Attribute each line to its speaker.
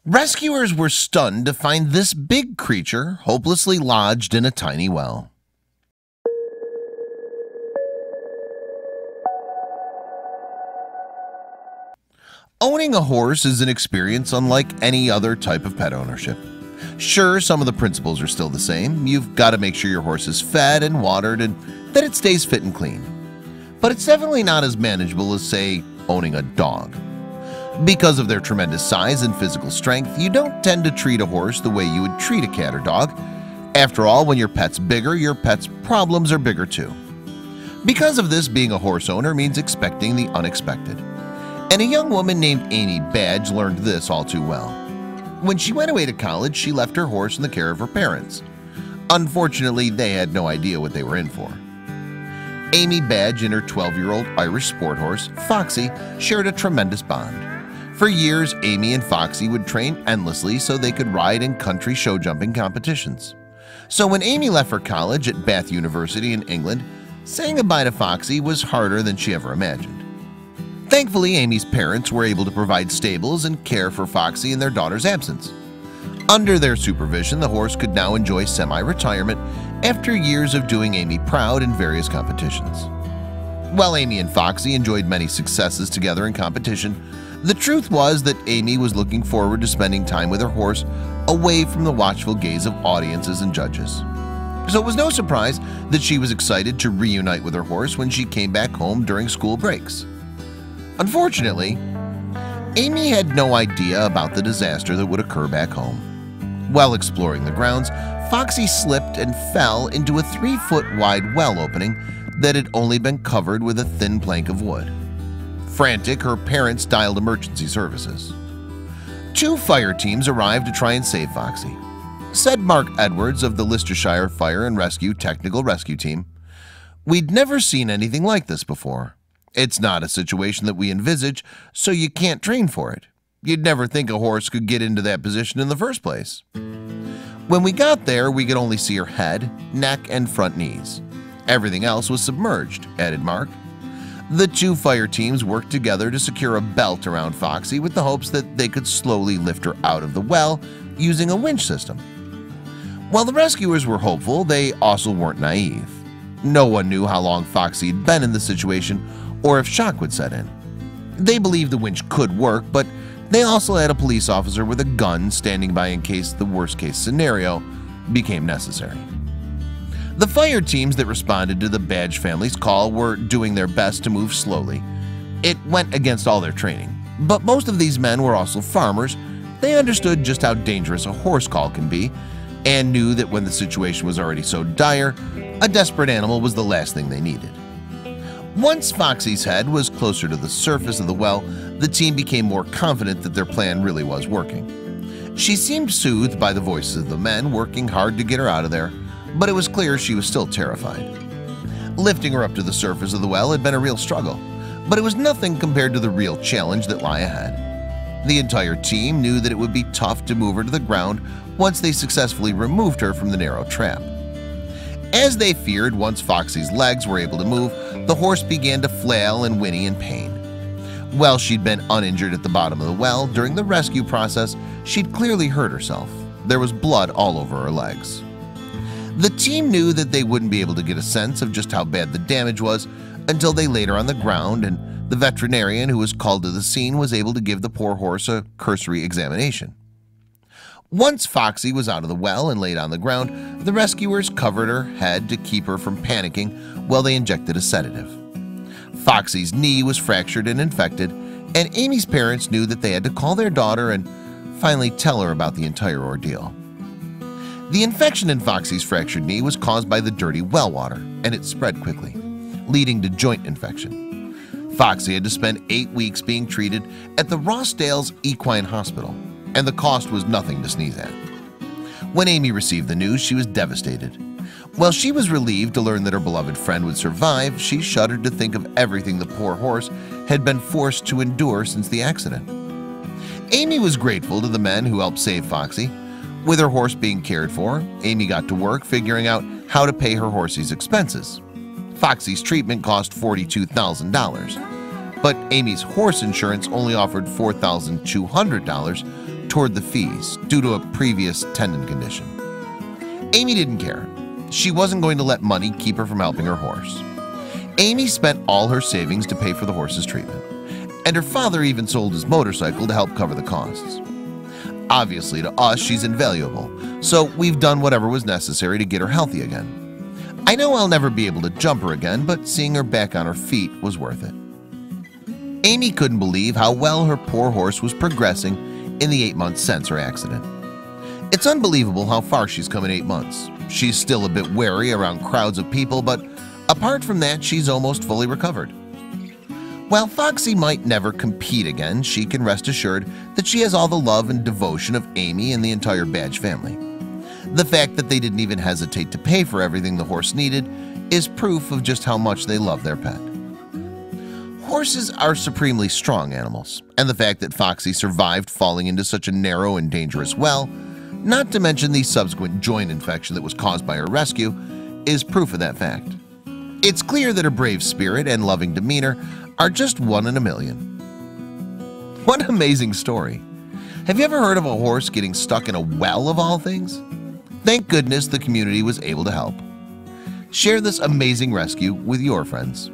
Speaker 1: Rescuers were stunned to find this big creature hopelessly lodged in a tiny well. Owning a horse is an experience unlike any other type of pet ownership. Sure, some of the principles are still the same. You've got to make sure your horse is fed and watered and that it stays fit and clean. But it's definitely not as manageable as, say, owning a dog. Because of their tremendous size and physical strength, you don't tend to treat a horse the way you would treat a cat or dog. After all, when your pet's bigger, your pet's problems are bigger too. Because of this, being a horse owner means expecting the unexpected. And a young woman named Amy Badge learned this all too well. When she went away to college, she left her horse in the care of her parents. Unfortunately, they had no idea what they were in for. Amy Badge and her 12-year-old Irish sport horse, Foxy, shared a tremendous bond. For years, Amy and Foxy would train endlessly so they could ride in country show jumping competitions. So when Amy left for college at Bath University in England, saying goodbye to Foxy was harder than she ever imagined. Thankfully, Amy's parents were able to provide stables and care for Foxy in their daughter's absence. Under their supervision, the horse could now enjoy semi-retirement after years of doing Amy proud in various competitions. While Amy and Foxy enjoyed many successes together in competition, the truth was that Amy was looking forward to spending time with her horse away from the watchful gaze of audiences and judges. So it was no surprise that she was excited to reunite with her horse when she came back home during school breaks. Unfortunately, Amy had no idea about the disaster that would occur back home. While exploring the grounds, Foxy slipped and fell into a 3-foot-wide well opening that had only been covered with a thin plank of wood. Frantic, her parents dialed emergency services. 2 fire teams arrived to try and save Foxy. Said Mark Edwards of the Leicestershire Fire and Rescue Technical Rescue Team, "We'd never seen anything like this before. It's not a situation that we envisage, so you can't train for it. You'd never think a horse could get into that position in the first place." When we got there, we could only see her head, neck, and front knees. Everything else was submerged, added Mark. The 2 fire teams worked together to secure a belt around Foxy with the hopes that they could slowly lift her out of the well using a winch system. While the rescuers were hopeful, they also weren't naive. No one knew how long Foxy had been in the situation or if shock would set in. They believed the winch could work, but they also had a police officer with a gun standing by in case the worst-case scenario became necessary. The fire teams that responded to the Badge family's call were doing their best to move slowly. It went against all their training, but most of these men were also farmers. They understood just how dangerous a horse call can be and knew that when the situation was already so dire, a desperate animal was the last thing they needed. Once Foxy's head was closer to the surface of the well, the team became more confident that their plan really was working. She seemed soothed by the voices of the men working hard to get her out of there, but it was clear she was still terrified. Lifting her up to the surface of the well had been a real struggle, but it was nothing compared to the real challenge that lay ahead. The entire team knew that it would be tough to move her to the ground once they successfully removed her from the narrow trap. As they feared, once Foxy's legs were able to move, the horse began to flail and whinny in pain. While she'd been uninjured at the bottom of the well, during the rescue process, she'd clearly hurt herself. There was blood all over her legs. The team knew that they wouldn't be able to get a sense of just how bad the damage was until they laid her on the ground, and the veterinarian who was called to the scene was able to give the poor horse a cursory examination. Once Foxy was out of the well and laid on the ground, the rescuers covered her head to keep her from panicking while they injected a sedative. Foxy's knee was fractured and infected, and Amy's parents knew that they had to call their daughter and finally tell her about the entire ordeal. The infection in Foxy's fractured knee was caused by the dirty well water, and it spread quickly, leading to joint infection. Foxy had to spend 8 weeks being treated at the Rossdale's Equine Hospital, and the cost was nothing to sneeze at. When Amy received the news, she was devastated. While she was relieved to learn that her beloved friend would survive, she shuddered to think of everything the poor horse had been forced to endure since the accident. Amy was grateful to the men who helped save Foxy. With her horse being cared for, Amy got to work figuring out how to pay her horsey's expenses. Foxy's treatment cost $42,000, but Amy's horse insurance only offered $4,200 toward the fees due to a previous tendon condition. Amy didn't care. She wasn't going to let money keep her from helping her horse. Amy spent all her savings to pay for the horse's treatment, and her father even sold his motorcycle to help cover the costs. Obviously, to us, she's invaluable, so we've done whatever was necessary to get her healthy again. I know I'll never be able to jump her again, but seeing her back on her feet was worth it. Amy couldn't believe how well her poor horse was progressing in the 8 months since her accident. It's unbelievable how far she's come in 8 months. She's still a bit wary around crowds of people, but apart from that, she's almost fully recovered. While Foxy might never compete again, she can rest assured that she has all the love and devotion of Amy and the entire Badge family. The fact that they didn't even hesitate to pay for everything the horse needed is proof of just how much they love their pet. Horses are supremely strong animals, and the fact that Foxy survived falling into such a narrow and dangerous well, not to mention the subsequent joint infection that was caused by her rescue, is proof of that fact. It's clear that her brave spirit and loving demeanor are just one in a million. What an amazing story. Have you ever heard of a horse getting stuck in a well of all things? Thank goodness the community was able to help. Share this amazing rescue with your friends.